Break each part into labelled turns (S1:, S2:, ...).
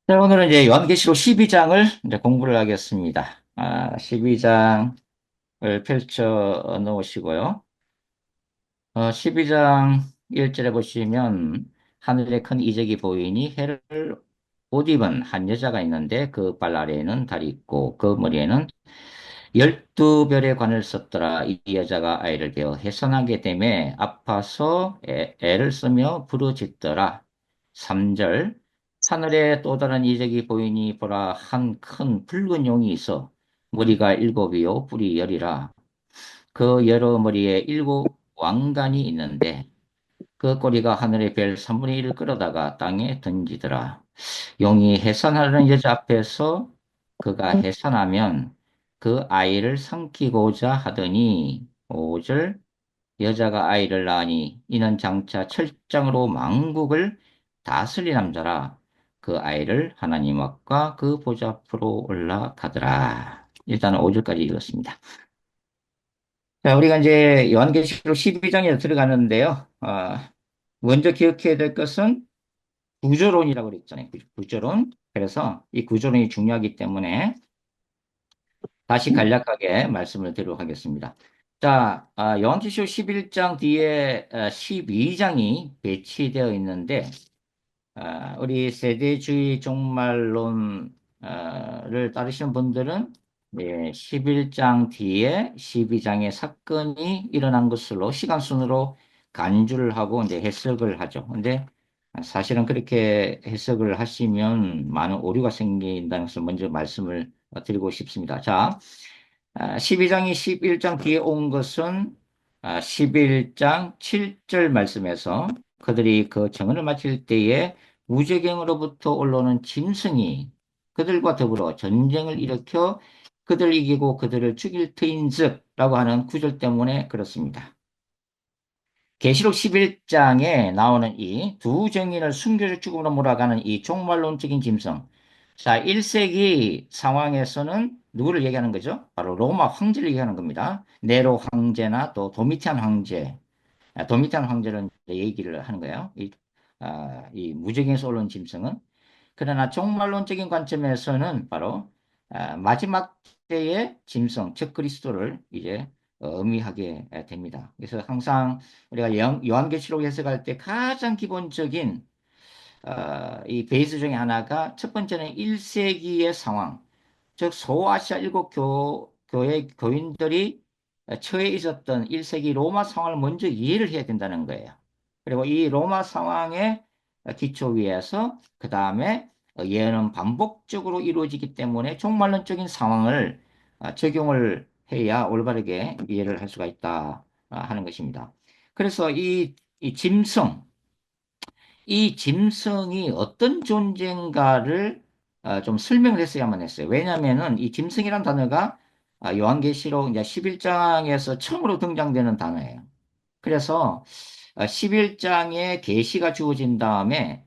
S1: 자, 오늘은 이제 요한계시록 12장을 이제 공부를 하겠습니다. 12장을 펼쳐 놓으시고요. 12장 1절에 보시면 하늘에 큰 이적이 보이니 해를 옷 입은 한 여자가 있는데 그 발 아래에는 달이 있고 그 머리에는 12별의 관을 썼더라. 이 여자가 아이를 베어 해산하게 되매 아파서 애를 쓰며 부르짖더라. 3절 하늘에 또 다른 이적이 보이니 보라 한 큰 붉은 용이 있어 머리가 일곱이요 뿔이 열이라. 그 여러 머리에 일곱 왕관이 있는데 그 꼬리가 하늘의 별 3분의 1을 끌어다가 땅에 던지더라. 용이 해산하려는 여자 앞에서 그가 해산하면 그 아이를 삼키고자 하더니 5절 여자가 아이를 낳으니 이는 장차 철장으로 만국을 다스릴 남자라. 그 아이를 하나님 앞과 그 보좌 앞으로 올라가더라. 일단은 5절까지 읽었습니다. 자, 우리가 이제 요한계시록 12장에 들어가는데요. 먼저 기억해야 될 것은 구조론이라고 그랬잖아요. 구조론. 그래서 이 구조론이 중요하기 때문에 다시 간략하게 말씀을 드리도록 하겠습니다. 자, 요한계시록 11장 뒤에 12장이 배치되어 있는데 우리 세대주의 종말론을 따르시는 분들은 11장 뒤에 12장의 사건이 일어난 것으로 시간순으로 간주를 하고 이제 해석을 하죠. 근데 사실은 그렇게 해석을 하시면 많은 오류가 생긴다는 것을 먼저 말씀을 드리고 싶습니다. 자, 12장이 11장 뒤에 온 것은 11장 7절 말씀에서 그들이 그 정언을 마칠 때에 무저갱으로부터 올라오는 짐승이 그들과 더불어 전쟁을 일으켜 그들을 이기고 그들을 죽일 터인즉라고 하는 구절 때문에 그렇습니다. 계시록 11장에 나오는 이 두 정인을 순교적 죽음으로 몰아가는 이 종말론적인 짐승. 자, 1세기 상황에서는 누구를 얘기하는 거죠? 바로 로마 황제를 얘기하는 겁니다. 네로 황제나 또 도미티안 황제. 도미티안 황제를 이제 얘기를 하는 거예요. 이 무적에서 올라온 짐승은. 그러나 종말론적인 관점에서는 바로 마지막 때의 짐승, 즉 그리스도를 이제 의미하게 됩니다. 그래서 항상 우리가 요한계시록 해석할 때 가장 기본적인 이 베이스 중에 하나가 첫 번째는 1세기의 상황, 즉 소아시아 일곱 교회 교인들이 처해 있었던 1세기 로마 상황을 먼저 이해를 해야 된다는 거예요. 그리고 이 로마 상황의 기초 위에서 그 다음에 예언은 반복적으로 이루어지기 때문에 종말론적인 상황을 적용을 해야 올바르게 이해를 할 수가 있다 하는 것입니다. 그래서 이 짐승, 이 짐승이 어떤 존재인가를 좀 설명을 했어야만 했어요. 왜냐하면은 이 짐승이란 단어가 요한계시록 이제 11장에서 처음으로 등장되는 단어예요. 그래서 11장에 계시가 주어진 다음에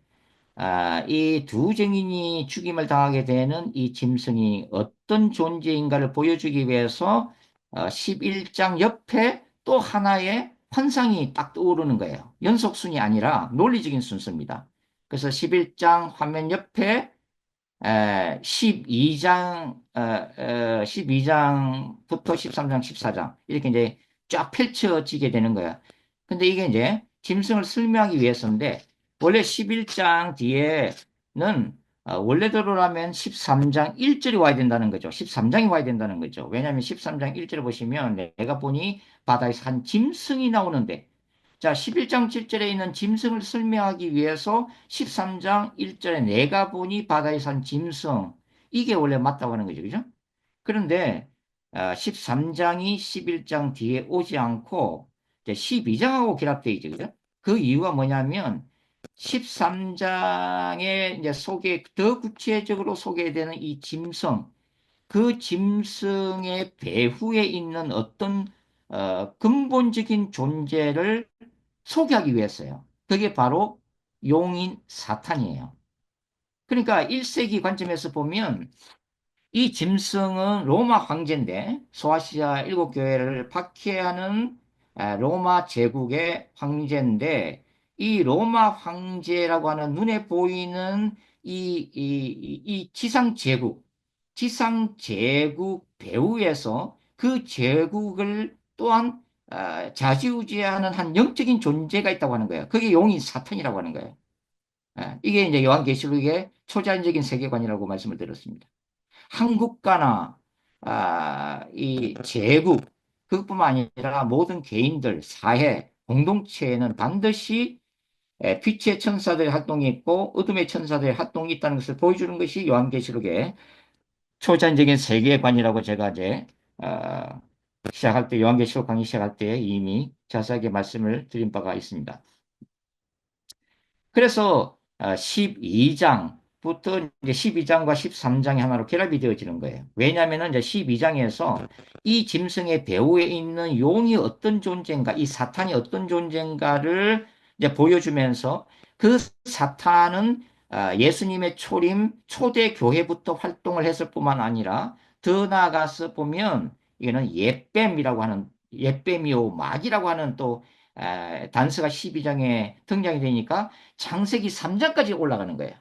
S1: 이 두 증인이 죽임을 당하게 되는 이 짐승이 어떤 존재인가를 보여주기 위해서 11장 옆에 또 하나의 환상이 딱 떠오르는 거예요. 연속순이 아니라 논리적인 순서입니다. 그래서 11장 화면 옆에 12장, 12장부터 13장, 14장 이렇게 이제 쫙 펼쳐지게 되는 거예요. 근데 이게 이제 짐승을 설명하기 위해서인데 원래 11장 뒤에는 원래대로라면 13장 1절이 와야 된다는 거죠. 13장이 와야 된다는 거죠. 왜냐하면 13장 1절을 보시면 내가 보니 바다에서 한 짐승이 나오는데 자, 11장 7절에 있는 짐승을 설명하기 위해서 13장 1절에 내가 보니 바다에 산 짐승 이게 원래 맞다고 하는 거죠. 그죠? 그런데 13장이 11장 뒤에 오지 않고 12장하고 결합되어 있죠. 그죠? 그 이유가 뭐냐면 13장에 이제 더 구체적으로 소개되는 이 짐승, 그 짐승의 배후에 있는 어떤 근본적인 존재를 소개하기 위해서요. 그게 바로 용인 사탄이에요. 그러니까 1세기 관점에서 보면 이 짐승은 로마 황제인데 소아시아 일곱 교회를 박해하는 로마 제국의 황제인데 이 로마 황제라고 하는 눈에 보이는 이 지상 제국 배후에서 그 제국을 또한 좌지우지하는 한 영적인 존재가 있다고 하는 거예요. 그게 용인 사탄이라고 하는 거예요. 이게 이제 요한계시록의 초자연적인 세계관이라고 말씀을 드렸습니다. 한국가나 이 제국 그것뿐만 아니라 모든 개인들, 사회, 공동체에는 반드시 빛의 천사들의 활동이 있고 어둠의 천사들의 활동이 있다는 것을 보여주는 것이 요한계시록의 초자연적인 세계관이라고 제가 이제 어, 시작할 때 요한계시록 강의 시작할 때 이미 자세하게 말씀을 드린 바가 있습니다. 그래서 12장부터 이제 12장과 13장이 하나로 결합이 되어지는 거예요. 왜냐하면 이제 12장에서 이 짐승의 배후에 있는 용이 어떤 존재인가, 이 사탄이 어떤 존재인가를 이제 보여주면서 그 사탄은 예수님의 초림, 초대 교회부터 활동을 했을 뿐만 아니라 더 나아가서 보면 이거는 옛뱀이라고 하는 옛뱀이요 마귀라고 하는 또 단서가 12장에 등장이 되니까 창세기 3장까지 올라가는 거예요.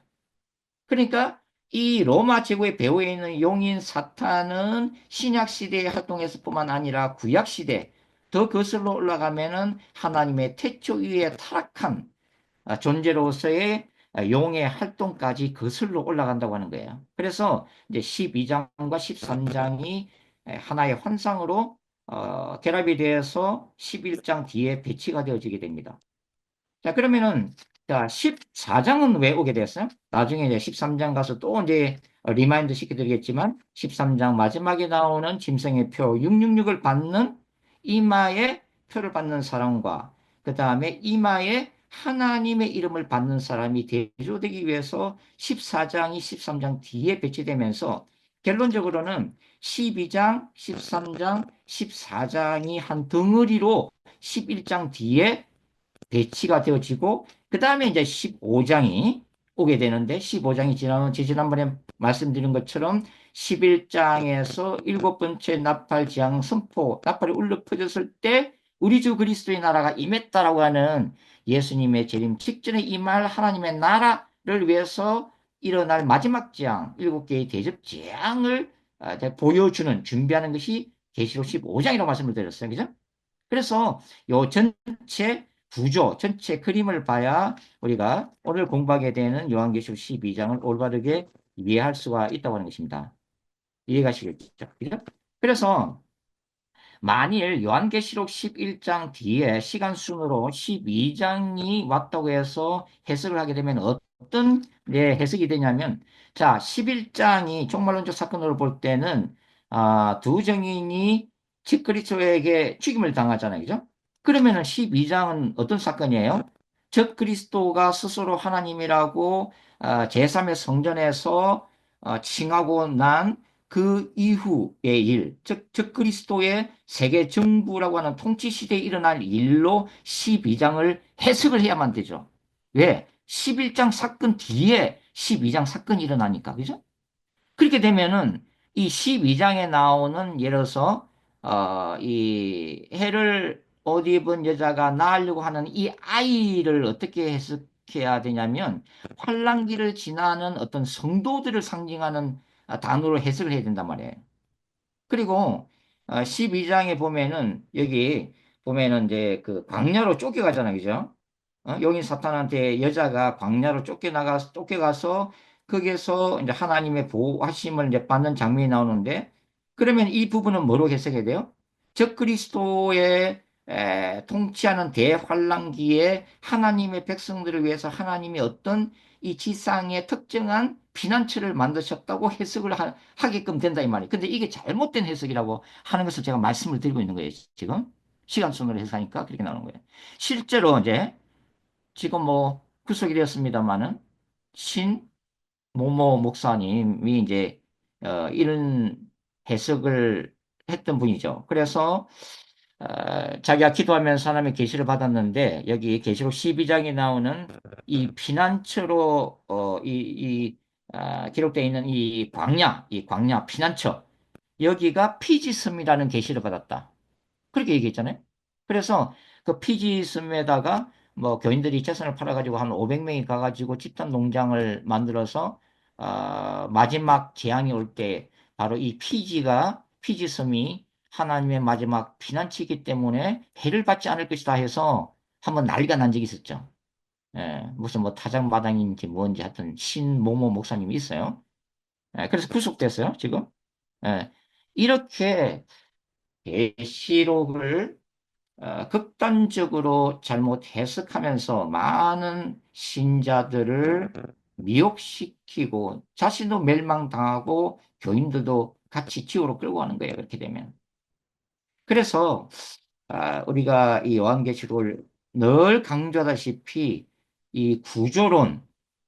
S1: 그러니까 이 로마 제국의 배후에 있는 용인 사탄은 신약 시대에 활동했을 뿐만 아니라 구약 시대 더 거슬러 올라가면은 하나님의 태초 이후에 타락한 존재로서의 용의 활동까지 거슬러 올라간다고 하는 거예요. 그래서 이제 12장과 13장이 하나의 환상으로 결합이 되어서 11장 뒤에 배치가 되어지게 됩니다. 자, 그러면은, 자, 14장은 왜 오게 됐어요? 나중에 이제 13장 가서 또 이제 리마인드 시켜드리겠지만, 13장 마지막에 나오는 짐승의 표 666을 받는 이마에 표를 받는 사람과, 그 다음에 이마에 하나님의 이름을 받는 사람이 대조되기 위해서 14장이 13장 뒤에 배치되면서, 결론적으로는 12장, 13장, 14장이 한 덩어리로 11장 뒤에 배치가 되어지고 그 다음에 이제 15장이 오게 되는데 15장이 지나면 지난번에 말씀드린 것처럼 11장에서 일곱 번째 나팔 지향 선포 나팔이 울려 퍼졌을 때 우리 주 그리스도의 나라가 임했다라고 하는 예수님의 재림 직전에 임할 하나님의 나라를 위해서 일어날 마지막 재앙 일곱 개의 대접 재앙을 보여주는 준비하는 것이 계시록 15장이라고 말씀을 드렸어요. 그죠? 그래서 요 전체 구조, 전체 그림을 봐야 우리가 오늘 공부하게 되는 요한계시록 12장을 올바르게 이해할 수가 있다고 하는 것입니다. 이해가시겠죠? 그죠? 그래서 만일 요한계시록 11장 뒤에 시간 순으로 12장이 왔다고 해서 해석을 하게 되면 어떤 해석이 되냐면 자, 11장이 종말론적 사건으로 볼 때는 두 정인이 적그리스도에게 죽임을 당하잖아요. 그죠? 그러면은 12장은 어떤 사건이에요? 적그리스도가 스스로 하나님이라고 제3의 성전에서 칭하고 난 그 이후의 일, 즉 그리스도의 세계 정부라고 하는 통치 시대에 일어날 일로 12장을 해석을 해야만 되죠. 왜? 11장 사건 뒤에 12장 사건이 일어나니까. 그죠? 그렇게 되면은 이 12장에 나오는 예를 들어서 이 해를 옷 입은 여자가 낳으려고 하는 이 아이를 어떻게 해석해야 되냐면 환란기를 지나는 어떤 성도들을 상징하는 단어로 해석을 해야 된단 말이에요. 그리고 12장에 보면은 여기 보면은 이제 그 광야로 쫓겨가잖아요. 그죠? 용인 사탄한테 여자가 광야로 쫓겨가서 거기에서 이제 하나님의 보호하심을 이제 받는 장면이 나오는데 그러면 이 부분은 뭐로 해석해야 돼요? 적그리스도의 통치하는 대환란기에 하나님의 백성들을 위해서 하나님이 어떤 이 지상에 특정한 피난처를 만드셨다고 해석을 하게끔 된다 이 말이에요. 근데 이게 잘못된 해석이라고 하는 것을 제가 말씀을 드리고 있는 거예요. 지금 시간 순으로 해석하니까 그렇게 나오는 거예요. 실제로 이제 지금 뭐 구속이 되었습니다마는 신 모모 목사님이 이제 이런 해석을 했던 분이죠. 그래서 자기가 기도하면 사람의 계시를 받았는데 여기 계시록 12장에 나오는 이 피난처로 기록되어 있는 이 광야 피난처 여기가 피지섬이라는 계시를 받았다. 그렇게 얘기했잖아요. 그래서 그 피지섬에다가 뭐 교인들이 재산을 팔아가지고 한 500명이 가가지고 집단 농장을 만들어서 마지막 재앙이 올 때 바로 이 피지 섬이 하나님의 마지막 피난처이기 때문에 해를 받지 않을 것이다 해서 한번 난리가 난 적이 있었죠. 예, 무슨 뭐 타작마당인지 뭔지 하여튼 신모모 목사님이 있어요. 예, 그래서 구속됐어요, 지금. 예, 이렇게 계시록을 극단적으로 잘못 해석하면서 많은 신자들을 미혹시키고 자신도 멸망당하고 교인들도 같이 지옥으로 끌고 가는 거예요. 그렇게 되면. 그래서 우리가 이 요한계시록을 늘 강조하다시피 이 구조론,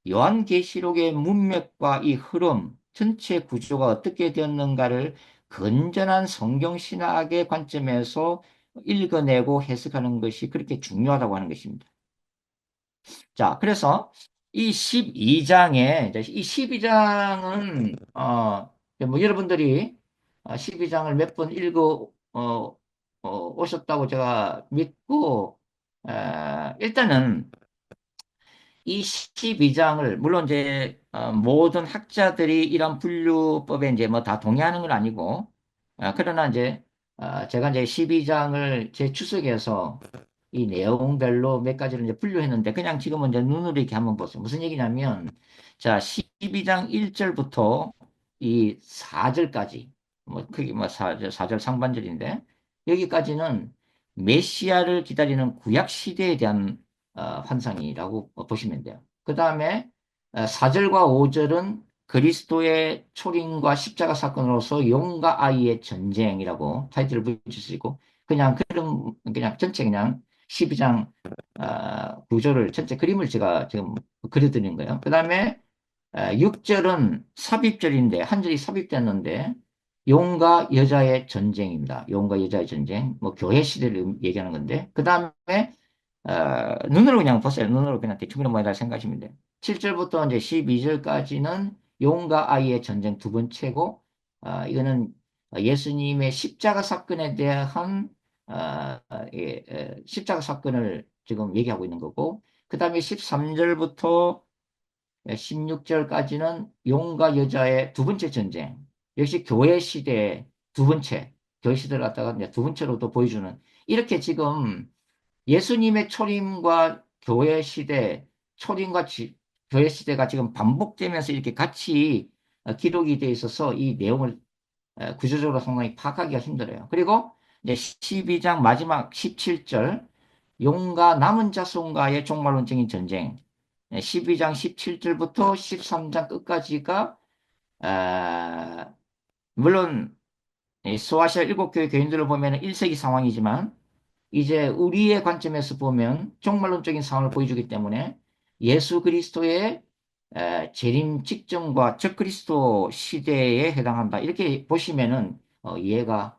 S1: 요한계시록의 문맥과 이 흐름, 전체 구조가 어떻게 되었는가를 건전한 성경신학의 관점에서 읽어내고 해석하는 것이 그렇게 중요하다고 하는 것입니다. 자, 그래서 이 12장에, 이 12장은, 뭐 여러분들이 12장을 몇 번 오셨다고 제가 믿고, 일단은 이 12장을, 물론 이제, 모든 학자들이 이런 분류법에 이제 뭐 다 동의하는 건 아니고, 그러나 이제, 제가 이제 12장을 제 추석에서 이 내용별로 몇 가지를 이제 분류했는데, 그냥 지금은 이제 눈으로 이렇게 한번 보세요. 무슨 얘기냐면, 자, 12장 1절부터 이 4절까지, 뭐, 크게 뭐 4절 상반절인데, 여기까지는 메시아를 기다리는 구약 시대에 대한 환상이라고 보시면 돼요. 그 다음에 4절과 5절은 그리스도의 초림과 십자가 사건으로서 용과 아이의 전쟁이라고 타이틀을 붙일 수 있고 그냥 전체 그냥 12장 구조를 전체 그림을 제가 지금 그려드리는 거예요. 그 다음에 6절은 삽입절인데 한 절이 삽입됐는데 용과 여자의 전쟁입니다. 용과 여자의 전쟁, 뭐 교회 시대를 얘기하는 건데 그 다음에 눈으로 그냥 보세요. 눈으로 그냥 대충 뭐다 생각하시면 돼요. 7절부터 이제 12절까지는 용과 아이의 전쟁 두 번째고, 이거는 예수님의 십자가 사건에 대한, 십자가 사건을 지금 얘기하고 있는 거고, 그 다음에 13절부터 16절까지는 용과 여자의 두 번째 전쟁. 역시 교회 시대의 두 번째, 교회 시대를 갖다가 이제 두 번째로도 보여주는, 이렇게 지금 예수님의 초림과 교회 시대, 초림과 교회 시대가 지금 반복되면서 이렇게 같이 기록이 돼 있어서 이 내용을 구조적으로 상당히 파악하기가 힘들어요. 그리고 이제 12장 마지막 17절, 용과 남은 자손과의 종말론적인 전쟁. 12장 17절부터 13장 끝까지가, 물론, 소아시아 일곱 교회 교인들을 보면 1세기 상황이지만, 이제 우리의 관점에서 보면 종말론적인 상황을 보여주기 때문에 예수 그리스도의 재림 직전과 적그리스도 시대에 해당한다. 이렇게 보시면은 이해가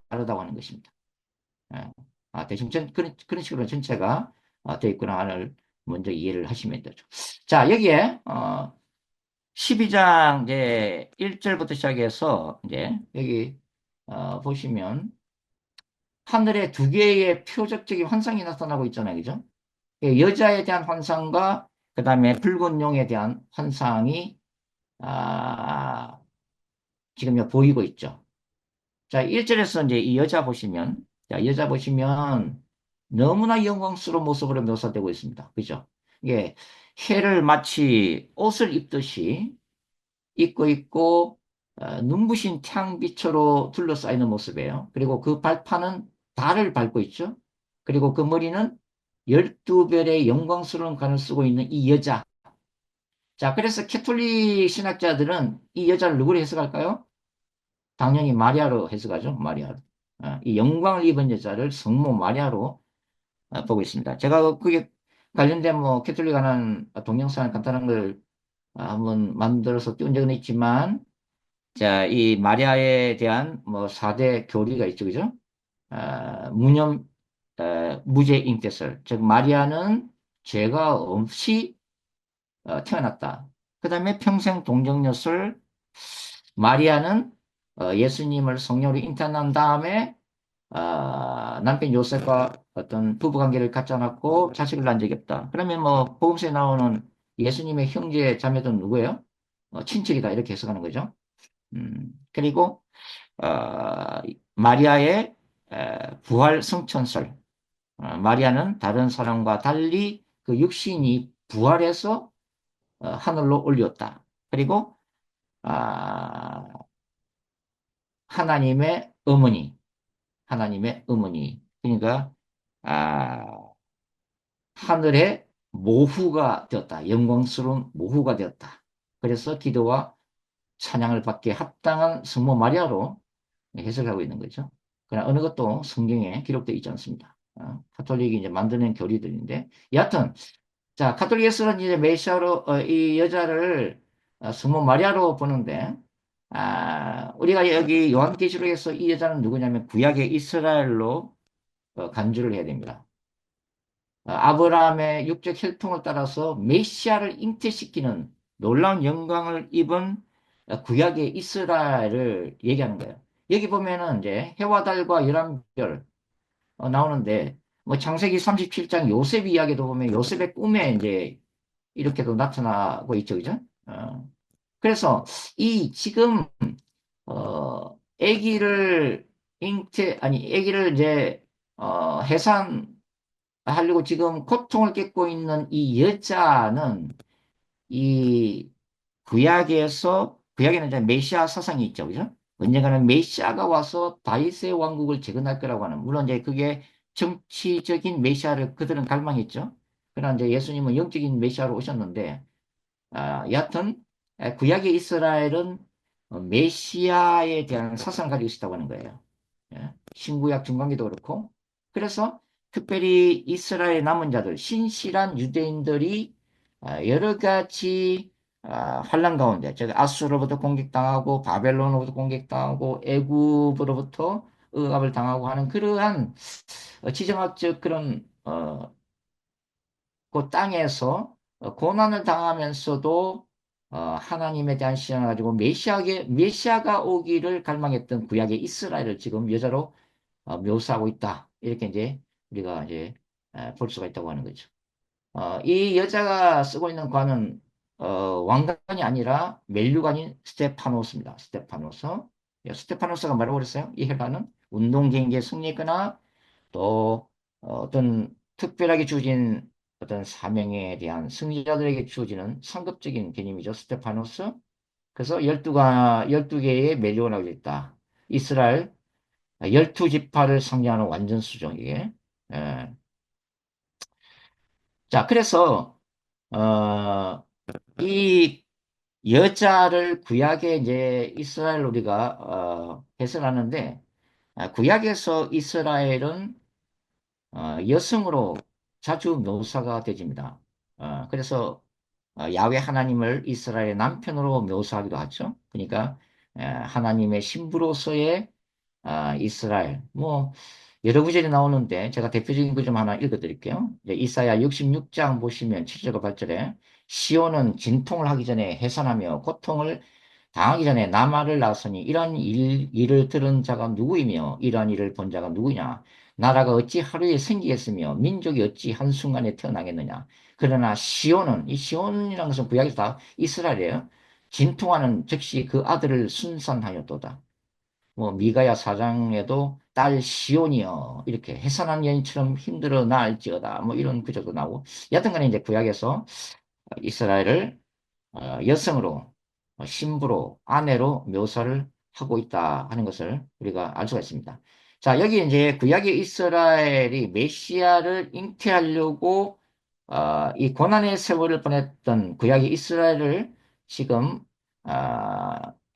S1: 빠르다고 하는 것입니다. 예. 대충 그런 식으로 전체가 되어 있구나를 먼저 이해를 하시면 되죠. 자, 여기에 12장 이제 1절부터 시작해서 이제 여기 보시면 하늘에 두 개의 표적적인 환상이 나타나고 있잖아요. 그죠? 여자에 대한 환상과 그 다음에 붉은 용에 대한 환상이 아, 지금 보이고 있죠. 자, 1절에서 이제 이 여자 보시면, 자, 여자 보시면 너무나 영광스러운 모습으로 묘사되고 있습니다. 그죠? 이게 해를 마치 옷을 입듯이 입고 있고 눈부신 태양빛으로 둘러싸이는 모습이에요. 그리고 그 발판은 달을 밟고 있죠. 그리고 그 머리는 12별의 영광스러운 관을 쓰고 있는 이 여자. 자, 그래서 캐톨릭 신학자들은 이 여자를 누구로 해석할까요? 당연히 마리아로 해석하죠. 마리아로. 이 영광을 입은 여자를 성모 마리아로 보고 있습니다. 제가 그게 관련된 뭐 캐톨릭 하는 동영상 간단한 걸 한번 만들어서 띄운 적은 있지만 자, 이 마리아에 대한 뭐 4대 교리가 있죠, 그죠? 무념, 무죄 잉태설. 즉, 마리아는 죄가 없이 태어났다. 그 다음에 평생 동정녀설, 마리아는 예수님을 성령으로 잉태한 다음에 남편 요셉과 어떤 부부 관계를 갖지 않았고 자식을 낳은 적이 없다. 그러면 뭐 복음서에 나오는 예수님의 형제 자매도 누구예요? 친척이다 이렇게 해석하는 거죠. 그리고 마리아의 부활 성천설. 마리아는 다른 사람과 달리 그 육신이 부활해서 하늘로 올렸다. 그리고 아, 하나님의 어머니, 하나님의 어머니. 그러니까 아, 하늘의 모후가 되었다. 영광스러운 모후가 되었다. 그래서 기도와 찬양을 받기에 합당한 성모 마리아로 해석하고 있는 거죠. 그러나 어느 것도 성경에 기록되어 있지 않습니다. 카톨릭이 이제 만드는 교리들인데, 여하튼, 자, 카톨릭에서는 이제 메시아로, 이 여자를 성모 마리아로 보는데, 우리가 여기 요한계시록에서 이 여자는 누구냐면 구약의 이스라엘로 간주를 해야 됩니다. 아브라함의 육적 혈통을 따라서 메시아를 잉태시키는 놀라운 영광을 입은 구약의 이스라엘을 얘기하는 거예요. 여기 보면은 이제 해와 달과 열한 별 나오는데 뭐 창세기 37장 요셉 이야기도 보면 요셉의 꿈에 이제 이렇게도 나타나고 있죠, 그죠? 그래서 이 지금 아기를 아기를 이제 해산하려고 지금 고통을 겪고 있는 이 여자는 이 구약에는 이제 메시아 사상이 있죠, 그죠? 언젠가는 메시아가 와서 다윗의 왕국을 재건할 거라고 하는, 물론 이제 그게 정치적인 메시아를 그들은 갈망했죠. 그러나 이제 예수님은 영적인 메시아로 오셨는데, 여하튼 구약의 이스라엘은 메시아에 대한 사상을 가지고 있다고 하는 거예요. 예? 신구약 중간기도 그렇고. 그래서 특별히 이스라엘 남은 자들, 신실한 유대인들이 여러 가지 환란 가운데, 즉 아수르로부터 공격당하고 바벨론으로부터 공격당하고 애굽으로부터 억압을 당하고 하는 그러한 지정학적 그런 그 땅에서 고난을 당하면서도 하나님에 대한 신앙을 가지고 메시아가 오기를 갈망했던 구약의 이스라엘을 지금 여자로 묘사하고 있다. 이렇게 이제 우리가 이제 볼 수가 있다고 하는 거죠. 이 여자가 쓰고 있는 관은 왕관이 아니라 멜류관인 스테파노스입니다. 스테파노스. 스테파노스가 뭐라고 그랬어요? 이 해관은 운동 경기에 승리했거나 또 어떤 특별하게 주어진 어떤 사명에 대한 승리자들에게 주어지는 상급적인 개념이죠. 스테파노스. 그래서 12개의 멜리오라고 있다. 이스라엘 12지파를 상징하는 완전 수종, 이게. 예. 자, 그래서, 이 여자를 구약에 이제 이스라엘 우리가, 해설하는데, 구약에서 이스라엘은 여성으로 자주 묘사가 되집니다. 그래서 야훼 하나님을 이스라엘의 남편으로 묘사하기도 하죠. 그러니까 하나님의 신부로서의 이스라엘. 뭐 여러 구절이 나오는데 제가 대표적인 구 좀 하나 읽어드릴게요. 이제 이사야 66장 보시면 7절과 8절에 시온은 진통을 하기 전에 해산하며 고통을 당하기 전에 남아를 낳았으니 이러한 일을 들은 자가 누구이며 이러한 일을 본 자가 누구냐? 나라가 어찌 하루에 생기겠으며 민족이 어찌 한순간에 태어나겠느냐? 그러나 시온은, 이 시온이라는 것은 구약에서 다 이스라엘이에요. 진통하는 즉시 그 아들을 순산하였도다. 뭐 미가야 4장에도 딸 시온이여 이렇게 해산한 여인처럼 힘들어 나을지어다 뭐 이런 구절도 나오고 여튼간에 이제 구약에서 이스라엘을 여성으로 신부로 아내로 묘사를 하고 있다 하는 것을 우리가 알 수가 있습니다. 자, 여기 이제 구약의 이스라엘이 메시아를 잉태하려고 이 고난의 세월을 보냈던 구약의 이스라엘을 지금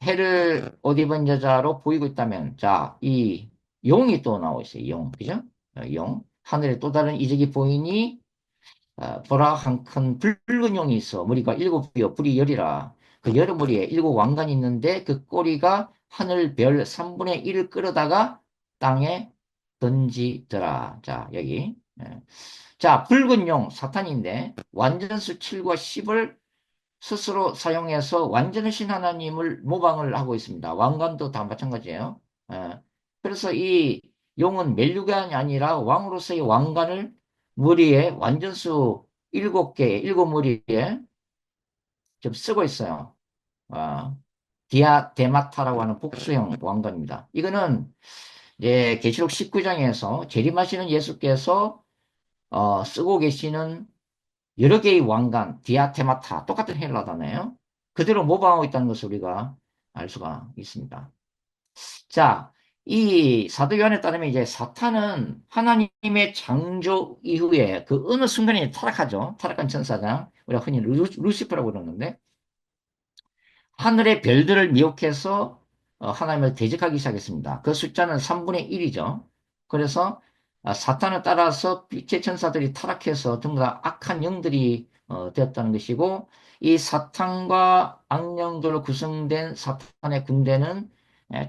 S1: 해를 옷 입은 여자로 보이고 있다면, 자, 이 용이 또 나오고 있어요. 용, 그죠? 용. 하늘에 또 다른 이적이 보이니 보라 한 큰 붉은 용이 있어. 머리가 일곱이요. 불이 열이라. 그 여러 머리에 일곱 왕관이 있는데 그 꼬리가 하늘 별 3분의 1을 끌어다가 땅에 던지더라. 자, 여기. 예. 자, 붉은 용, 사탄인데 완전수 7과 10을 스스로 사용해서 완전하신 하나님을 모방을 하고 있습니다. 왕관도 다 마찬가지예요. 예. 그래서 이 용은 멜류관이 아니라 왕으로서의 왕관을 머리에 완전수 7개, 7머리에 좀 쓰고 있어요. 어, 디아데마타라고 하는 복수형 왕관입니다. 이거는 이제 계시록 19장에서 재림하시는 예수께서 쓰고 계시는 여러 개의 왕관, 디아테마타, 똑같은 헬라 단어예요. 그대로 모방하고 있다는 것을 우리가 알 수가 있습니다. 자, 이 사도 요한에 따르면 이제 사탄은 하나님의 창조 이후에 그 어느 순간에 타락하죠. 타락한 천사장. 우리가 흔히 루시퍼라고 그러는데 하늘의 별들을 미혹해서 하나님을 대적하기 시작했습니다. 그 숫자는 3분의 1이죠. 그래서 사탄을 따라서 빛의 천사들이 타락해서 전부 다 악한 영들이 되었다는 것이고 이 사탄과 악령들로 구성된 사탄의 군대는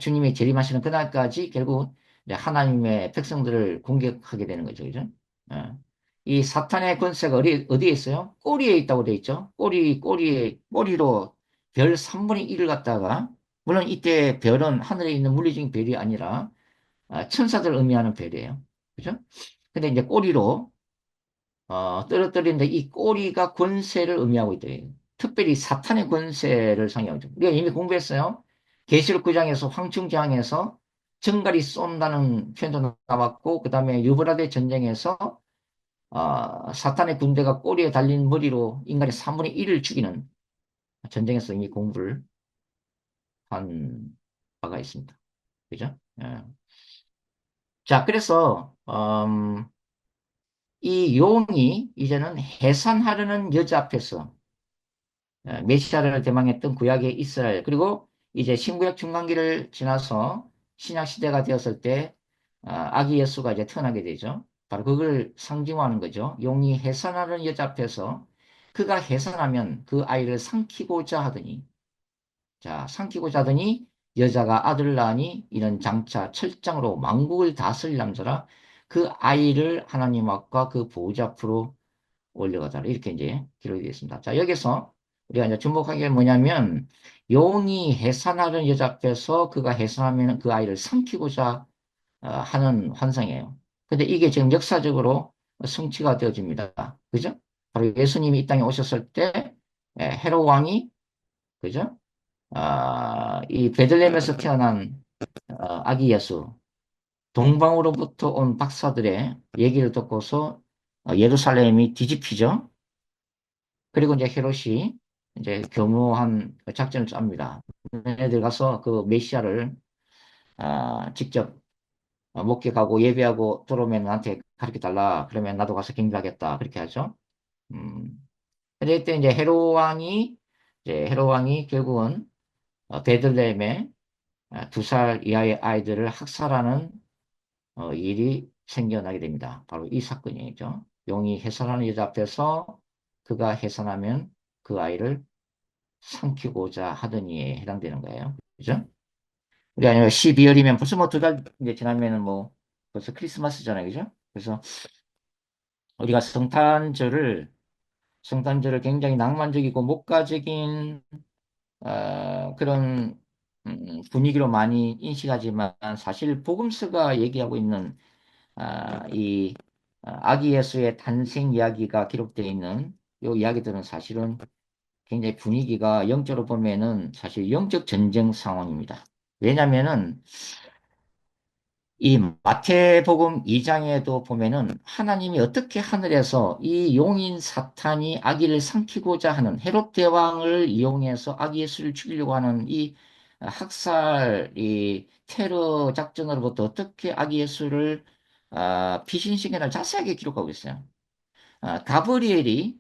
S1: 주님이 재림하시는 그날까지 결국 이제 하나님의 백성들을 공격하게 되는 거죠. 그죠? 예. 이 사탄의 권세가 어디에 있어요? 꼬리에 있다고 되어 있죠. 꼬리로 별 3분의 1을 갖다가, 물론 이때 별은 하늘에 있는 물리적인 별이 아니라 천사들을 의미하는 별이에요. 그죠? 근데 이제 꼬리로 떨어뜨리는데 이 꼬리가 권세를 의미하고 있다. 특별히 사탄의 권세를 상징하죠. 우리가 이미 공부했어요. 계시록 9장에서 황충장에서 정갈이 쏜다는 표현도 나왔고, 그 다음에 유브라데 전쟁에서 사탄의 군대가 꼬리에 달린 머리로 인간의 3분의 1을 죽이는 전쟁에서 이미 공부를 한 바가 있습니다. 그죠? 예. 자, 그래서, 이 용이 이제는 해산하려는 여자 앞에서 메시아를 대망했던 구약의 이스라엘, 그리고 이제 신구약 중간기를 지나서 신약 시대가 되었을 때 아기 예수가 이제 태어나게 되죠. 바로 그걸 상징화하는 거죠. 용이 해산하는 여자 앞에서 그가 해산하면 그 아이를 삼키고자 하더니 자, 삼키고자 하더니 여자가 아들을 낳으니 이는 장차 철장으로 만국을 다스릴 남자라 그 아이를 하나님 앞과 그 보호자 앞으로 올려가더라. 이렇게 이제 기록이 되어 있습니다. 자, 여기서 우리가 이제 주목하는 게 뭐냐면 용이 해산하는 여자 앞에서 그가 해산하면 그 아이를 삼키고자 하는 환상이에요. 근데 이게 지금 역사적으로 성취가 되어집니다. 그죠? 바로 예수님이 이 땅에 오셨을 때 헤롯 왕이 그죠? 이 베들레헴에서 태어난 아기 예수, 동방으로부터 온 박사들의 얘기를 듣고서 예루살렘이 뒤집히죠. 그리고 이제 헤롯이 이제 교묘한 작전을 짭니다. 얘네들 가서 그 메시아를 직접 목격하고 예배하고 들어오면 나한테 가르쳐 달라. 그러면 나도 가서 경배하겠다. 그렇게 하죠. 음. 근데 이때 이제 헤롯 왕이 결국은 베들레헴에 2살 이하의 아이들을 학살하는 일이 생겨나게 됩니다. 바로 이 사건이죠. 용이 해산하는 여자 앞에서 그가 해산하면 그 아이를 삼키고자 하더니에 해당되는 거예요. 그죠? 우리 아니면 12월이면 벌써 뭐 2달 이제 지나면은 뭐 벌써 크리스마스잖아요. 그죠? 그래서 우리가 성탄절을 굉장히 낭만적이고 목가적인 그런 분위기로 많이 인식하지만 사실 복음서가 얘기하고 있는 이 아기 예수의 탄생 이야기가 기록되어 있는 이 이야기들은 사실은 굉장히 분위기가 영적으로 보면은 사실 영적 전쟁 상황입니다. 왜냐면은 이 마태복음 2장에도 보면은 하나님이 어떻게 하늘에서 이 용인 사탄이 아기를 삼키고자 하는 헤롯 대왕을 이용해서 아기 예수를 죽이려고 하는 이 학살, 이 테러 작전으로부터 어떻게 아기 예수를 피신시키는 자세하게 기록하고 있어요. 가브리엘이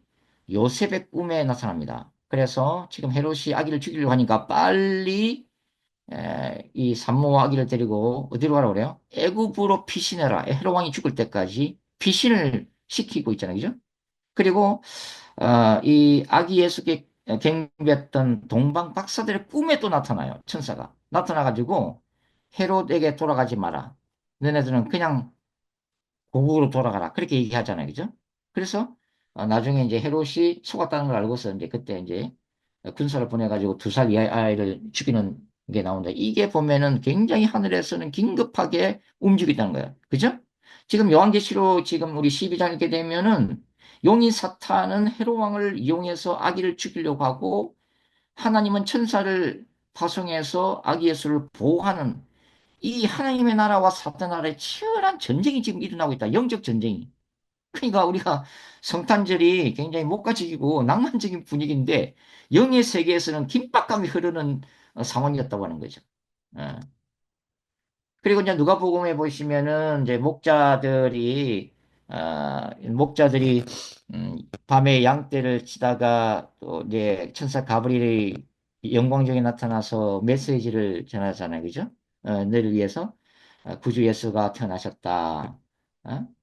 S1: 요셉의 꿈에 나타납니다. 그래서 지금 헤롯이 아기를 죽이려고 하니까 빨리 이 산모와 아기를 데리고 어디로 가라고 그래요? 애굽으로 피신해라. 헤롯 왕이 죽을 때까지 피신을 시키고 있잖아요. 그죠? 그리고 이 아기 예수께 경배했던 동방 박사들의 꿈에 또 나타나요. 천사가. 나타나가지고 헤롯에게 돌아가지 마라. 너네들은 그냥 고국으로 돌아가라. 그렇게 얘기하잖아요. 그죠? 그래서 나중에 이제 헤롯이 속았다는 걸 알고서 이제 그때 이제 군사를 보내가지고 2살 이하의 아이를 죽이는 게 나온다. 이게 보면은 굉장히 하늘에서는 긴급하게 움직이다는 거예요. 그죠? 지금 요한계시록 지금 우리 12장 이렇게 되면은 용이 사탄은 헤롯 왕을 이용해서 아기를 죽이려고 하고 하나님은 천사를 파송해서 아기 예수를 보호하는 이 하나님의 나라와 사탄 나라의 치열한 전쟁이 지금 일어나고 있다. 영적 전쟁이. 그러니까 우리가 성탄절이 굉장히 목가지고 낭만적인 분위기인데 영의 세계에서는 긴박감이 흐르는 상황이었다고 하는 거죠. 어. 그리고 이제 누가복음에 보시면은 이제 목자들이 밤에 양떼를 치다가 또 이제 천사 가브리엘이 영광중에 나타나서 메시지를 전하잖아요, 그죠? 너를 위해서 구주 예수가 태어나셨다.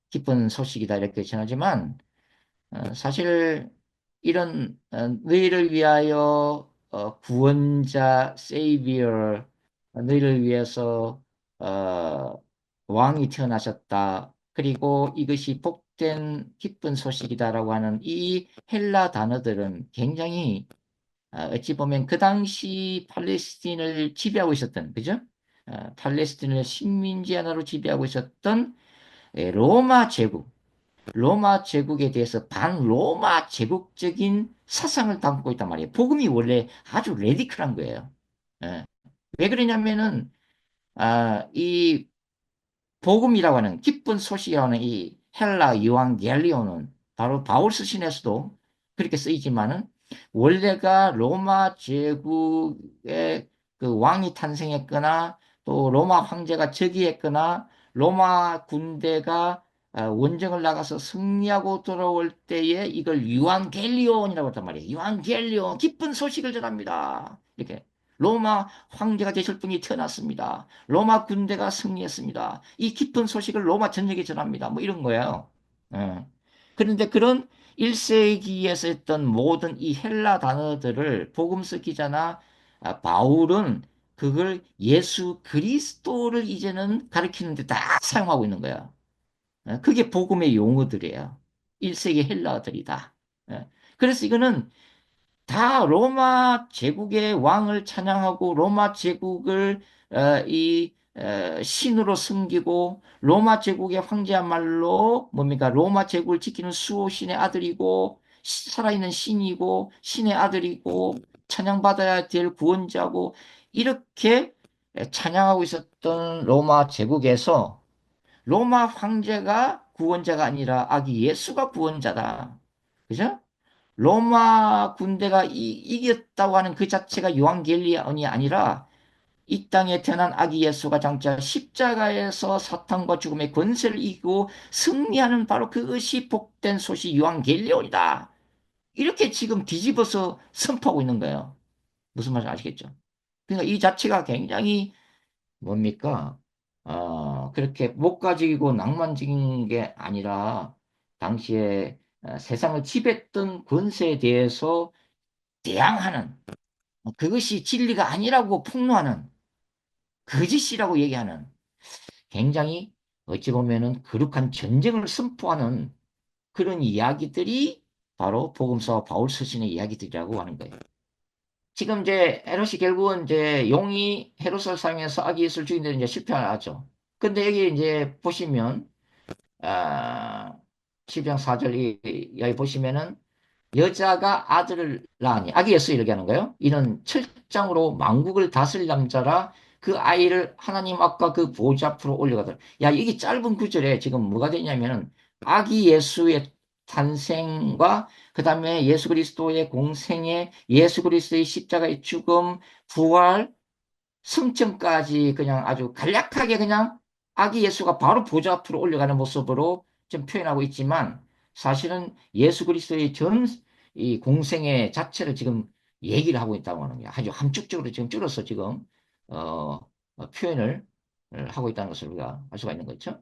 S1: 기쁜 소식이다 이렇게 전하지만 사실 이런 너희를 위하여 구원자, 세이비어, 너희를 위해서 어, 왕이 태어나셨다. 그리고 이것이 복된 기쁜 소식이다라고 하는 이 헬라 단어들은 굉장히 어찌 보면 그 당시 팔레스틴을 지배하고 있었던, 그죠? 팔레스틴을 식민지 하나로 지배하고 있었던 로마 제국. 로마 제국에 대해서 반로마 제국적인 사상을 담고 있단 말이에요. 복음이 원래 아주 레디컬한 거예요. 예. 왜 그러냐면은 이 복음이라고 하는 기쁜 소식이라고 하는 이 헬라 유앙겔리오는 바로 바울 서신에서도 그렇게 쓰이지만은 원래가 로마 제국의 그 왕이 탄생했거나 또 로마 황제가 즉위했거나 로마 군대가 원정을 나가서 승리하고 돌아올 때에 이걸 유앙겔리온이라고 했단 말이에요. 유앙겔리온 기쁜 소식을 전합니다. 이렇게 로마 황제가 되실 분이 태어났습니다. 로마 군대가 승리했습니다. 이 기쁜 소식을 로마 전역에 전합니다. 뭐 이런 거예요. 예. 그런데 그런 1세기에서 했던 모든 이 헬라 단어들을 복음서 기자나 바울은 그걸 예수 그리스도를 이제는 가리키는 데 다 사용하고 있는 거예요. 그게 복음의 용어들이에요. 1세기 헬라어들이다. 예. 그래서 이거는 다 로마 제국의 왕을 찬양하고 로마 제국을 신으로 섬기고 로마 제국의 황제야말로 뭡니까? 로마 제국을 지키는 수호신의 아들이고 살아있는 신이고 신의 아들이고 찬양받아야 될 구원자고 이렇게 찬양하고 있었던 로마 제국에서 로마 황제가 구원자가 아니라 아기 예수가 구원자다. 그죠? 로마 군대가 이겼다고 하는 그 자체가 요한겔리온이 아니라 이 땅에 태어난 아기 예수가 장차 십자가에서 사탄과 죽음의 권세를 이기고 승리하는 바로 그것이 복된 소식 요한겔리온이다. 이렇게 지금 뒤집어서 선포하고 있는 거예요. 무슨 말인지 아시겠죠? 그러니까 이 자체가 굉장히 뭡니까? 그렇게 목가지고 낭만적인 게 아니라 당시에 세상을 지배했던 권세에 대해서 대항하는 그것이 진리가 아니라고 폭로하는 거짓이라고 얘기하는 굉장히 어찌 보면은 거룩한 전쟁을 선포하는 그런 이야기들이 바로 복음서와 바울 서신의 이야기들이라고 하는 거예요. 지금 이제 헤롯이 결국은 이제 용이 헤롯을 사용해서 아기 예수를 죽인 데 이제 실패하죠. 근데 여기 이제 보시면 아, 12장 4절 여기 보시면은 여자가 아들을 낳으니 아기 예수 이렇게 하는 거예요. 이는 철장으로 만국을 다스릴 남자라 그 아이를 하나님 앞과 그 보좌 앞으로 올려가더라. 야, 이게 짧은 구절에 지금 뭐가 되냐면은 아기 예수의 탄생과 그다음에 예수 그리스도의 공생애, 예수 그리스도의 십자가의 죽음, 부활, 승천까지 그냥 아주 간략하게 그냥 아기 예수가 바로 보좌 앞으로 올려가는 모습으로 좀 표현하고 있지만 사실은 예수 그리스도의 전 이 공생애 자체를 지금 얘기를 하고 있다고 하는 거야. 아주 함축적으로 지금 줄여서 지금 표현을 하고 있다는 것을 우리가 알 수가 있는 거죠.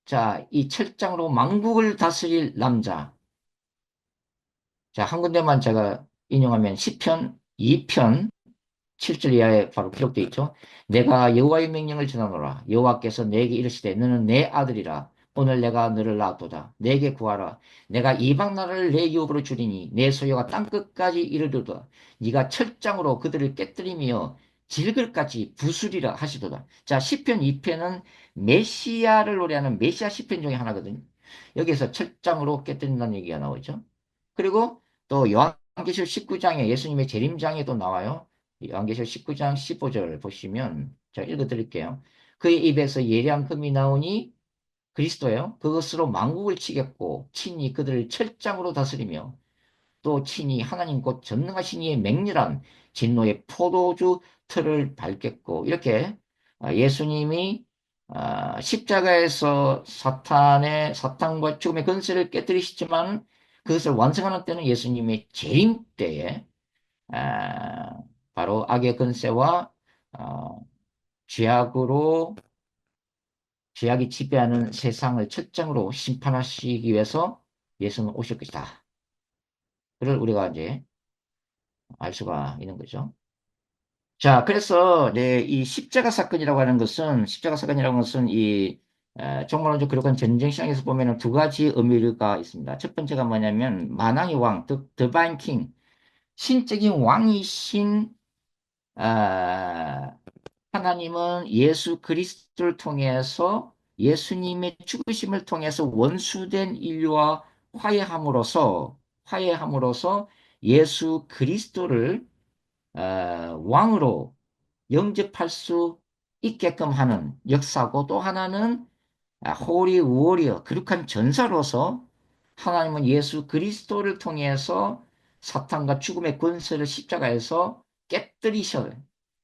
S1: 자, 이 철장으로 만국을 다스릴 남자. 자, 한 군데만 제가 인용하면 시편 2편 7절 이하에 바로 기록되어 있죠. 내가 여호와의 명령을 전하노라. 여호와께서 내게 이르시되 너는 내 아들이라. 오늘 내가 너를 낳았도다. 내게 구하라. 내가 이방 나라를 내 유업으로 주리니 내 소유가 땅 끝까지 이르르도다. 네가 철장으로 그들을 깨뜨리며 질글까지 부수리라 하시도다. 자, 시편 2편은 메시아를 노래하는 메시아 시편 중에 하나거든요. 여기에서 철장으로 깨뜨린다는 얘기가 나오죠. 그리고 또 요한계시록 19장에 예수님의 재림장에도 나와요. 요한계시록 19장 15절 보시면 제가 읽어드릴게요. 그의 입에서 예리한 금이 나오니 그리스도예요. 그것으로 만국을 치겠고 친히 그들을 철장으로 다스리며 또 친히 하나님 곧 전능하신 이의 맹렬한 진노의 포도주 틀을 밟겠고 이렇게 예수님이 십자가에서 사탄과 죽음의 권세를 깨뜨리시지만 그것을 완성하는 때는 예수님의 재림 때에 아, 바로 악의 권세와 어, 죄악으로 죄악이 지배하는 세상을 첫장으로 심판하시기 위해서 예수는 오실 것이다. 그를 우리가 이제 알 수가 있는 거죠. 자, 그래서 네, 이 십자가 사건이라고 하는 것은 이 종말론적 기록한 전쟁 시장에서 보면은 두 가지 의미가 있습니다. 첫 번째가 뭐냐면 만왕의 왕, 디바인 킹, 신적인 왕이신 아, 하나님은 예수 그리스도를 통해서 예수님의 죽으심을 통해서 원수된 인류와 화해함으로써 예수 그리스도를 왕으로 영접할 수 있게끔 하는 역사고 또 하나는 호리 워리어 거룩한 전사로서 하나님은 예수 그리스도를 통해서 사탄과 죽음의 권세를 십자가에서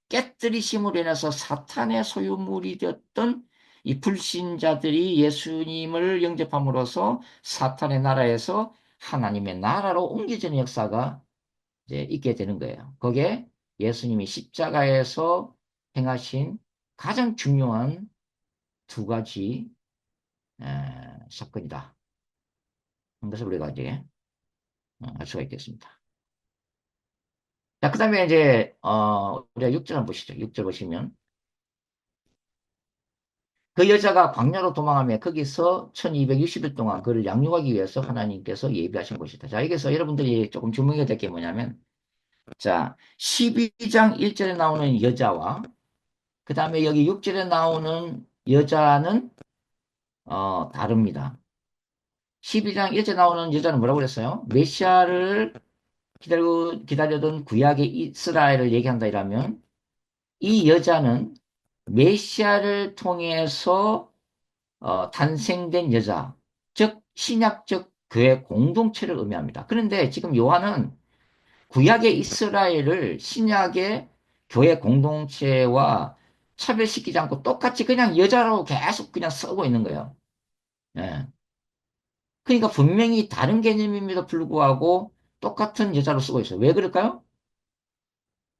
S1: 깨뜨리심으로 인해서 사탄의 소유물이 되었던 이 불신자들이 예수님을 영접함으로써 사탄의 나라에서 하나님의 나라로 옮겨지는 역사가 이제 있게 되는 거예요. 그게 예수님이 십자가에서 행하신 가장 중요한 두 가지 사건이다. 하는 것을 우리가 이제 알 수가 있겠습니다. 자, 그 다음에 이제 우리가 6절 한번 보시죠. 6절 보시면 그 여자가 광야로 도망하며 거기서 1260일 동안 그를 양육하기 위해서 하나님께서 예비하신 곳이다. 자, 여기서 여러분들이 조금 주목해야 될 게 뭐냐면 자, 12장 1절에 나오는 여자와 그 다음에 여기 6절에 나오는 여자는 다릅니다. 12장 1절에 나오는 여자는 뭐라고 그랬어요? 메시아를 기다리던 구약의 이스라엘을 얘기한다 이라면 이 여자는 메시아를 통해서 탄생된 여자, 즉 신약적 교회 공동체를 의미합니다. 그런데 지금 요한은 구약의 이스라엘을 신약의 교회 공동체와 차별시키지 않고 똑같이 그냥 여자로 계속 그냥 쓰고 있는 거예요. 예. 그러니까 분명히 다른 개념임에도 불구하고 똑같은 여자로 쓰고 있어요. 왜 그럴까요?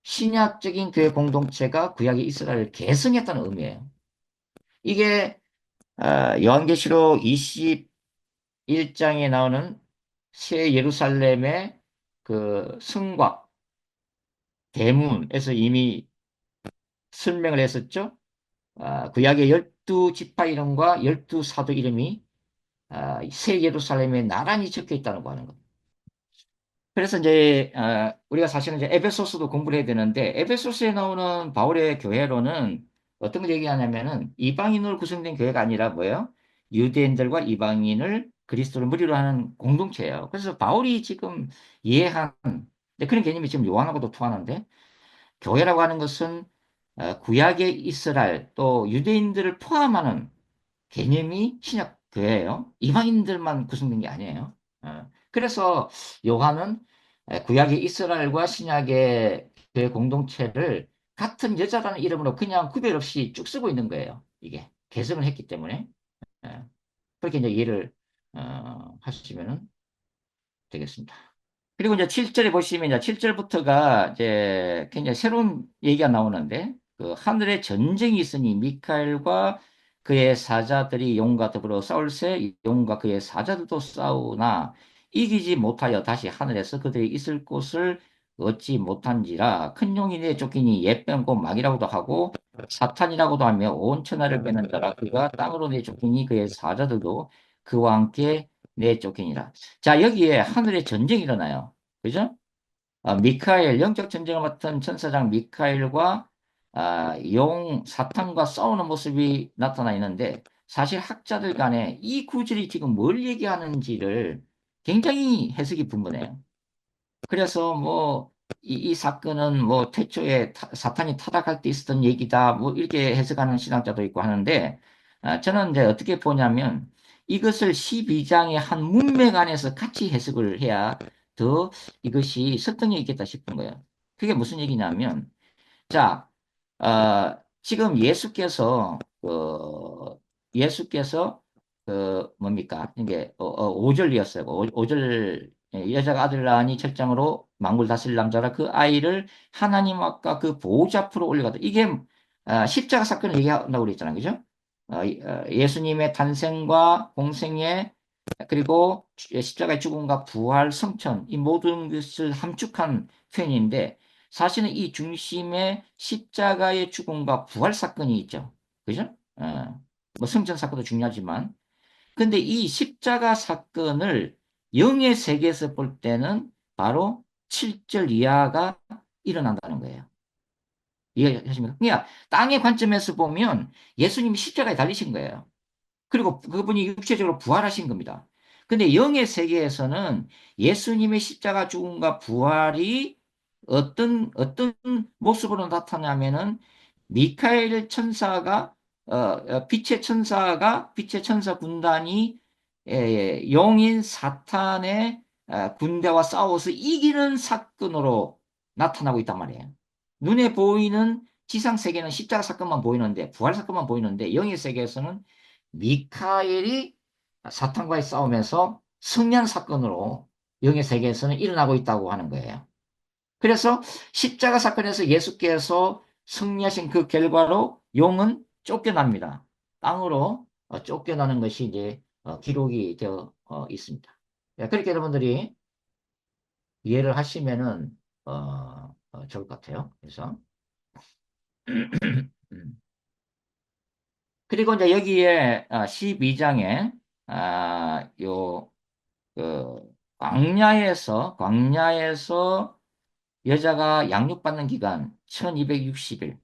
S1: 신약적인 교회 공동체가 구약의 이스라엘을 계승했다는 의미예요. 이게 요한계시록 21장에 나오는 새 예루살렘의 그 성곽 대문에서 이미 설명을 했었죠. 구약의 12지파 이름과 12사도 이름이 새 예루살렘에 나란히 적혀 있다는 거 하는 겁니다. 그래서 이제 우리가 사실은 이제 에베소스도 공부를 해야 되는데 에베소스에 나오는 바울의 교회로는 어떤 걸 얘기하냐면은 이방인으로 구성된 교회가 아니라 뭐예요? 유대인들과 이방인을 그리스도를 머리로 하는 공동체예요. 그래서 바울이 지금 이해한 그런 개념이 지금 요한하고도 통하는데 교회라고 하는 것은 구약의 이스라엘 또 유대인들을 포함하는 개념이 신약 교회예요. 이방인들만 구성된 게 아니에요. 그래서 요한은 구약의 이스라엘과 신약의 교회 공동체를 같은 여자라는 이름으로 그냥 구별 없이 쭉 쓰고 있는 거예요. 이게 개성을 했기 때문에 예, 그렇게 이제 이해를 하시면 되겠습니다. 그리고 이제 7절에 보시면 이제 7절부터가 이제 굉장히 새로운 얘기가 나오는데 그 하늘에 전쟁이 있으니 미카엘과 그의 사자들이 용과 더불어 싸울새 용과 그의 사자들도 싸우나 이기지 못하여 다시 하늘에서 그들이 있을 곳을 얻지 못한지라 큰 용이 내쫓기니 옛뱀 곧 마귀라고도 하고 사탄이라고도 하며 온 천하를 빼는 자라 그가 땅으로 내쫓기니 그의 사자들도 그와 함께 내쫓기니라. 자, 여기에 하늘에 전쟁이 일어나요. 그죠? 미카엘, 영적 전쟁을 맡은 천사장 미카엘과 사탄과 싸우는 모습이 나타나 있는데 사실 학자들 간에 이 구절이 지금 뭘 얘기하는지를 굉장히 해석이 분분해요. 그래서 뭐 이 사건은 뭐 태초에 사탄이 타락할 때 있었던 얘기다 뭐 이렇게 해석하는 신학자도 있고 하는데 저는 이제 어떻게 보냐면 이것을 12장의 한 문맥 안에서 같이 해석을 해야 더 이것이 설득력이 있겠다 싶은 거예요. 그게 무슨 얘기냐면 자, 지금 예수께서 뭡니까? 이게 5절이었어요. 5절 여자가 아들 낳으니 철장으로 만물 다스릴 남자라 그 아이를 하나님 앞과 그 보호자 앞으로 올려가다. 이게 십자가 사건을 얘기한다고 그랬잖아요. 그죠? 예수님의 탄생과 공생애 그리고 십자가의 죽음과 부활, 성천 이 모든 것을 함축한 표현인데 사실은 이 중심에 십자가의 죽음과 부활 사건이 있죠. 그죠? 뭐 성천 사건도 중요하지만 근데 이 십자가 사건을 영의 세계에서 볼 때는 바로 7절 이하가 일어난다는 거예요. 이해하십니까? 그러니까 땅의 관점에서 보면 예수님이 십자가에 달리신 거예요. 그리고 그분이 육체적으로 부활하신 겁니다. 근데 영의 세계에서는 예수님의 십자가 죽음과 부활이 어떤 모습으로 나타나면은 미카엘 천사가 빛의 천사 군단이 용인 사탄의 군대와 싸워서 이기는 사건으로 나타나고 있단 말이에요. 눈에 보이는 지상 세계는 십자가 사건만 보이는데 부활 사건만 보이는데 영의 세계에서는 미카엘이 사탄과의 싸움에서 승리한 사건으로 영의 세계에서는 일어나고 있다고 하는 거예요. 그래서 십자가 사건에서 예수께서 승리하신 그 결과로 용은 쫓겨납니다. 땅으로 쫓겨나는 것이 이제 기록이 되어 있습니다. 예, 그렇게 여러분들이 이해를 하시면은 좋을 것 같아요. 그래서 음. 그리고 이제 여기에 12장에 요 광야에서 여자가 양육받는 기간 1260일.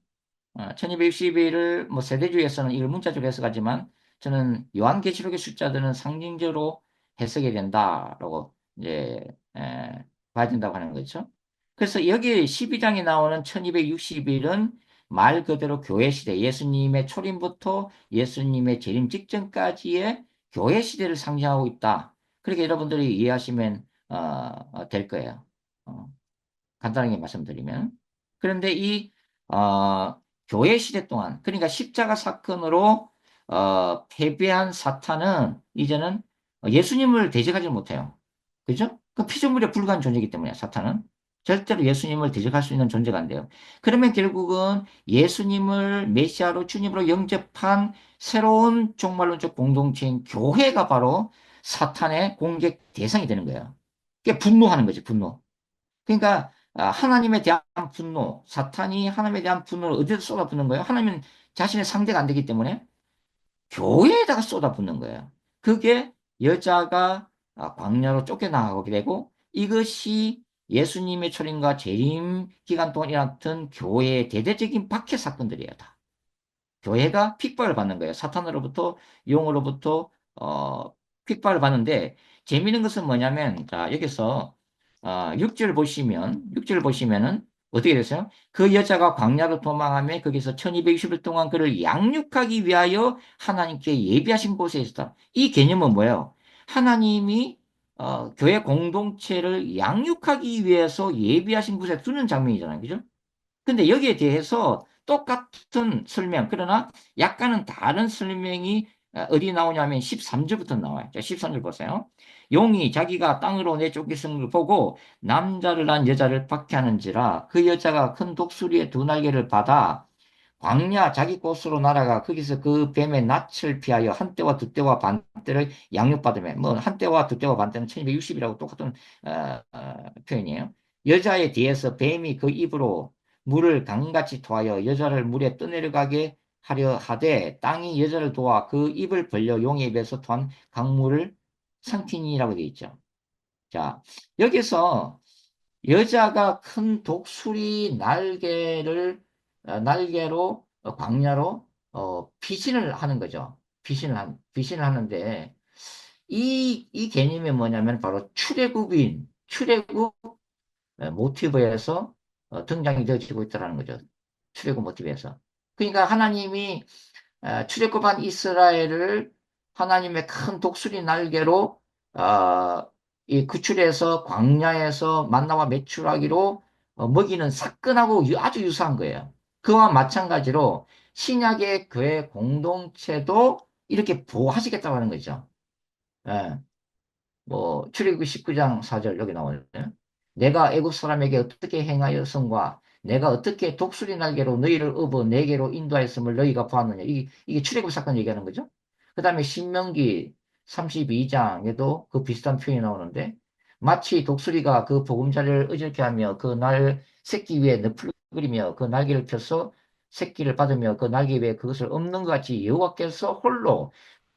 S1: 1260일을 뭐 세대주의에서는 이걸 문자적으로 해석하지만 저는 요한계시록의 숫자들은 상징적으로 해석이 된다라고 이제 봐야 된다고 하는 거죠. 그래서 여기 12장에 나오는 1260일은 말 그대로 교회 시대, 예수님의 초림부터 예수님의 재림 직전까지의 교회 시대를 상징하고 있다. 그렇게 여러분들이 이해하시면 될 거예요. 어. 간단하게 말씀드리면. 그런데 이 교회 시대 동안, 그러니까 십자가 사건으로 패배한 사탄은 이제는 예수님을 대적하지 못해요. 그죠? 그 피조물에 불과한 존재이기 때문에 사탄은 절대로 예수님을 대적할 수 있는 존재가 안 돼요. 그러면 결국은 예수님을 메시아로 주님으로 영접한 새로운 종말론적 공동체인 교회가 바로 사탄의 공격 대상이 되는 거예요. 그게 분노하는 거지, 분노. 그러니까 하나님에 대한 분노, 사탄이 하나님에 대한 분노를 어디서 쏟아붓는 거예요? 하나님은 자신의 상대가 안 되기 때문에 교회에다가 쏟아붓는 거예요. 그게 여자가 광야로 쫓겨나가게 되고 이것이 예수님의 초림과 재림 기간 동안 일어났던 교회의 대대적인 박해 사건들이에요. 다. 교회가 핍박을 받는 거예요. 사탄으로부터 용으로부터 핍박을 받는데 재미있는 것은 뭐냐면 자 여기서 6절 보시면은 어떻게 됐어요? 그 여자가 광야로 도망하며 거기서 1260일 동안 그를 양육하기 위하여 하나님께 예비하신 곳에 있었다. 이 개념은 뭐예요? 하나님이 교회 공동체를 양육하기 위해서 예비하신 곳에 두는 장면이잖아요. 그죠? 근데 여기에 대해서 똑같은 설명, 그러나 약간은 다른 설명이 어디 나오냐면 13절부터 나와요. 자, 13절 보세요. 용이 자기가 땅으로 내쫓기는 걸 보고 남자를 낳은 여자를 박해하는지라 그 여자가 큰 독수리의 두 날개를 받아 광야 자기 곳으로 날아가 거기서 그 뱀의 낯을 피하여 한때와 두때와 반때를 양육받으며 뭐 한때와 두때와 반때는 1260이라고 똑같은 표현이에요. 여자에 대해서 뱀이 그 입으로 물을 강같이 토하여 여자를 물에 떠내려가게 하려 하되 땅이 여자를 도와 그 입을 벌려 용의 입에서 토한 강물을 상티니라고 되어 있죠. 자, 여기서 여자가 큰 독수리 날개를 날개로 광야로 피신을 하는 거죠. 피신을 하는데 이 개념이 뭐냐면 바로 출애굽 모티브에서 등장이 되어지고 있다는 거죠. 출애굽 모티브에서. 그러니까 하나님이 출애굽한 이스라엘을 하나님의 큰 독수리 날개로 이 구출해서 광야에서 만나와 메추라기로 먹이는 사건하고 아주 유사한 거예요. 그와 마찬가지로 신약의 교회 공동체도 이렇게 보호하시겠다고 하는 거죠. 예. 뭐 출애굽기 19장 4절 여기 나오네요. 내가 애굽 사람에게 어떻게 행하였음과 내가 어떻게 독수리 날개로 너희를 업어 내게로 인도하였음을 너희가 보았느냐. 이게 출애굽 사건 얘기하는 거죠. 그 다음에 신명기 32장에도 그 비슷한 표현이 나오는데 마치 독수리가 그 보금자리를 어질게 하며 그 날 새끼 위에 늪을 그리며 그 날개를 펴서 새끼를 받으며 그 날개 위에 그것을 엎는 것 같이 여호와께서 홀로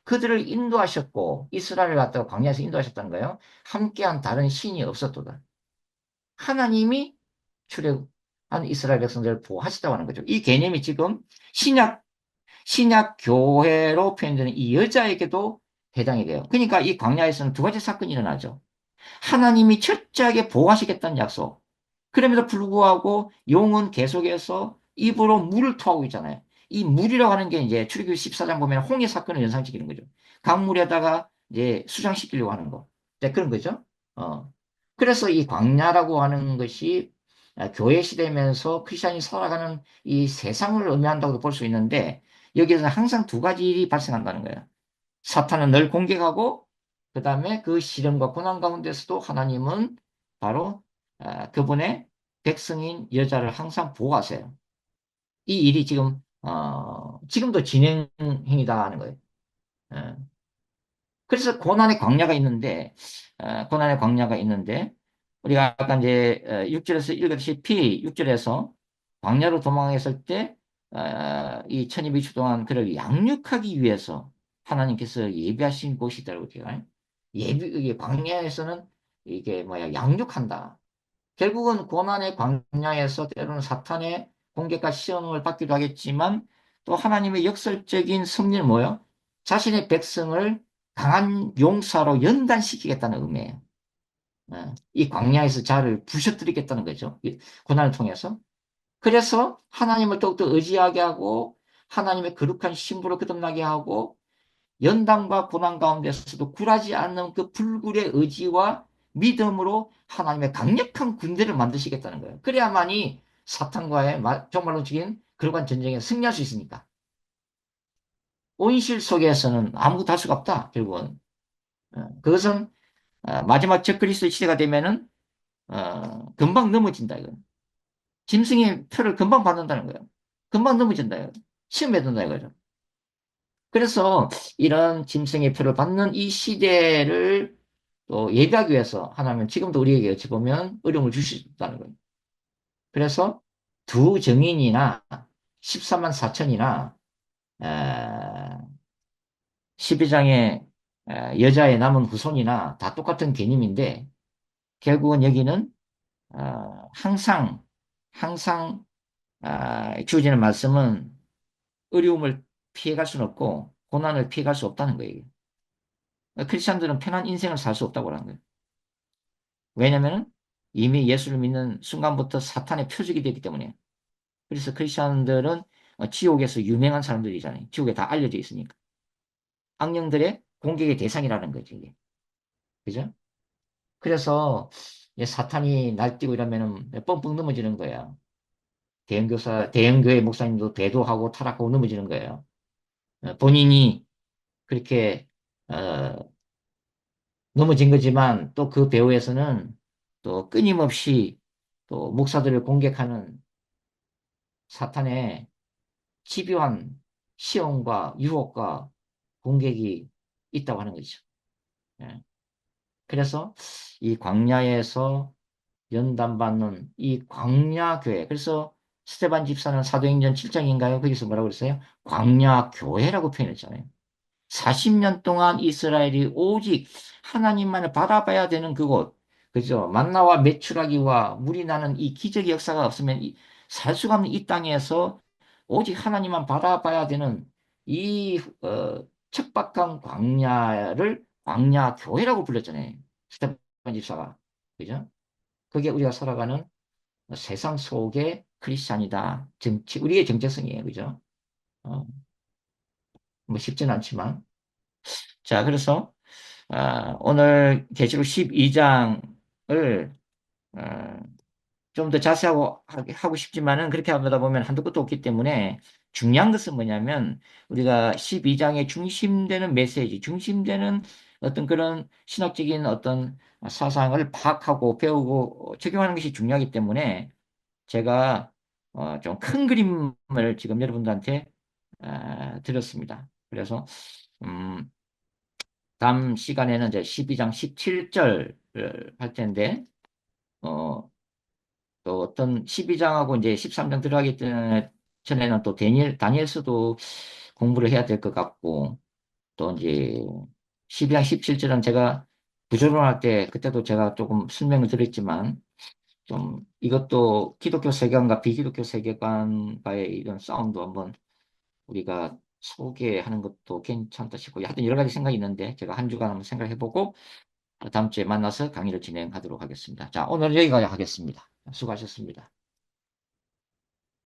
S1: 그들을 인도하셨고 이스라엘을 갖다가 광야에서 인도하셨다는 거예요. 함께한 다른 신이 없었도다. 하나님이 출애굽한 이스라엘 백성들을 보호하셨다고 하는 거죠. 이 개념이 지금 신약 신약 교회로 표현되는 이 여자에게도 해당이 돼요. 그러니까 이 광야에서는 두 가지 사건이 일어나죠. 하나님이 철저하게 보호하시겠다는 약속. 그럼에도 불구하고 용은 계속해서 입으로 물을 토하고 있잖아요. 이 물이라고 하는 게 이제 출애굽기 14장 보면 홍해 사건을 연상시키는 거죠. 강물에다가 이제 수장시키려고 하는 거. 네, 그런 거죠. 어. 그래서 이 광야라고 하는 것이 교회 시대면서 크리스천이 살아가는 이 세상을 의미한다고도 볼 수 있는데 여기에서는 항상 두 가지 일이 발생한다는 거예요. 사탄은 늘 공격하고 그다음에 그 시련과 고난 가운데서도 하나님은 바로 그분의 백성인 여자를 항상 보호하세요. 이 일이 지금도 진행 행위다 하는 거예요. 예. 그래서 고난의 광야가 있는데 우리가 아까 이제 6절에서 읽었다시피 6절에서 광야로 도망했을 때 이 1200주 동안 그를 양육하기 위해서 하나님께서 예비하신 곳이라고 제가 이게 광야에서는 이게 뭐야 양육한다. 결국은 고난의 광야에서 때로는 사탄의 공격과 시험을 받기도 하겠지만 또 하나님의 역설적인 섭리는 뭐예요? 자신의 백성을 강한 용사로 연단시키겠다는 의미예요. 이 광야에서 자를 부셔뜨리겠다는 거죠. 이 고난을 통해서. 그래서 하나님을 더욱더 의지하게 하고 하나님의 거룩한 신부로 거듭나게 하고 연단과 고난 가운데서도 굴하지 않는 그 불굴의 의지와 믿음으로 하나님의 강력한 군대를 만드시겠다는 거예요. 그래야만이 사탄과의 정말로 죽인 그러한 전쟁에 승리할 수 있으니까. 온실 속에서는 아무것도 할 수가 없다, 결국은. 그것은 마지막 적그리스도 시대가 되면은 금방 넘어진다, 이거. 짐승의 표를 금방 받는다는 거예요. 금방 넘어진다, 이거. 시험에 든다, 이거죠. 그래서 이런 짐승의 표를 받는 이 시대를 또 예비하기 위해서 하나님은 지금도 우리에게 어찌 보면 어려움을 주시다는 거예요. 그래서 두 증인이나 14만 4천이나 12장의 여자의 남은 후손이나 다 똑같은 개념인데 결국은 여기는 항상 주어지는 말씀은 어려움을 피해갈 수는 없고 고난을 피해갈 수 없다는 거예요. 크리스천들은 편한 인생을 살 수 없다고 하는 거예요. 왜냐하면 이미 예수를 믿는 순간부터 사탄의 표적이 되기 때문에. 그래서 크리스천들은 지옥에서 유명한 사람들이잖아요. 지옥에 다 알려져 있으니까. 악령들의 공격의 대상이라는 거죠, 이게. 그죠? 그래서 사탄이 날뛰고 이러면은 뻥뻥 넘어지는 거예요. 대형교회 목사님도 배도하고 타락하고 넘어지는 거예요. 본인이 그렇게 어, 넘어진 거지만 또 그 배후에서는 또 끊임없이 또 목사들을 공격하는 사탄의 집요한 시험과 유혹과 공격이 있다고 하는 거죠. 예. 그래서 이 광야에서 연단받는 이 광야교회. 그래서 스테반 집사는 사도행전 7장인가요? 거기서 뭐라고 그랬어요? 광야교회라고 표현했잖아요. 40년 동안 이스라엘이 오직 하나님만을 바라봐야 되는 그곳. 그죠? 만나와 메추라기와 물이 나는 이 기적의 역사가 없으면 살 수가 없는 이 땅에서 오직 하나님만 바라봐야 되는 이 척박한 광야를 광야 교회라고 불렀잖아요. 스테반 집사가. 그죠? 그게 우리가 살아가는 세상 속의 크리스찬이다. 우리의 정체성이에요. 그죠? 어, 뭐 쉽진 않지만. 자, 그래서 오늘 계시록 12장을 좀 더 자세하고 하고 싶지만은 그렇게 하다 보면 한두 끝도 없기 때문에 중요한 것은 뭐냐면 우리가 12장의 중심되는 메시지, 중심되는 어떤 그런 신학적인 어떤 사상을 파악하고 배우고 적용하는 것이 중요하기 때문에 제가 좀 큰 그림을 지금 여러분들한테 드렸습니다. 그래서 음, 다음 시간에는 이제 12장 17절을 할 텐데 어, 또 어떤 12장하고 이제 13장 들어가기 전에는 또 다니엘서도 공부를 해야 될 것 같고 또 이제 12장 17절은 제가 부조론할 때 그때도 제가 조금 설명을 드렸지만 좀 이것도 기독교 세계관과 비기독교 세계관과의 이런 싸움도 한번 우리가 소개하는 것도 괜찮다 싶고 하여튼 여러 가지 생각이 있는데 제가 한 주간 한번 생각해보고 다음 주에 만나서 강의를 진행하도록 하겠습니다. 자, 오늘 여기까지 하겠습니다. 수고하셨습니다.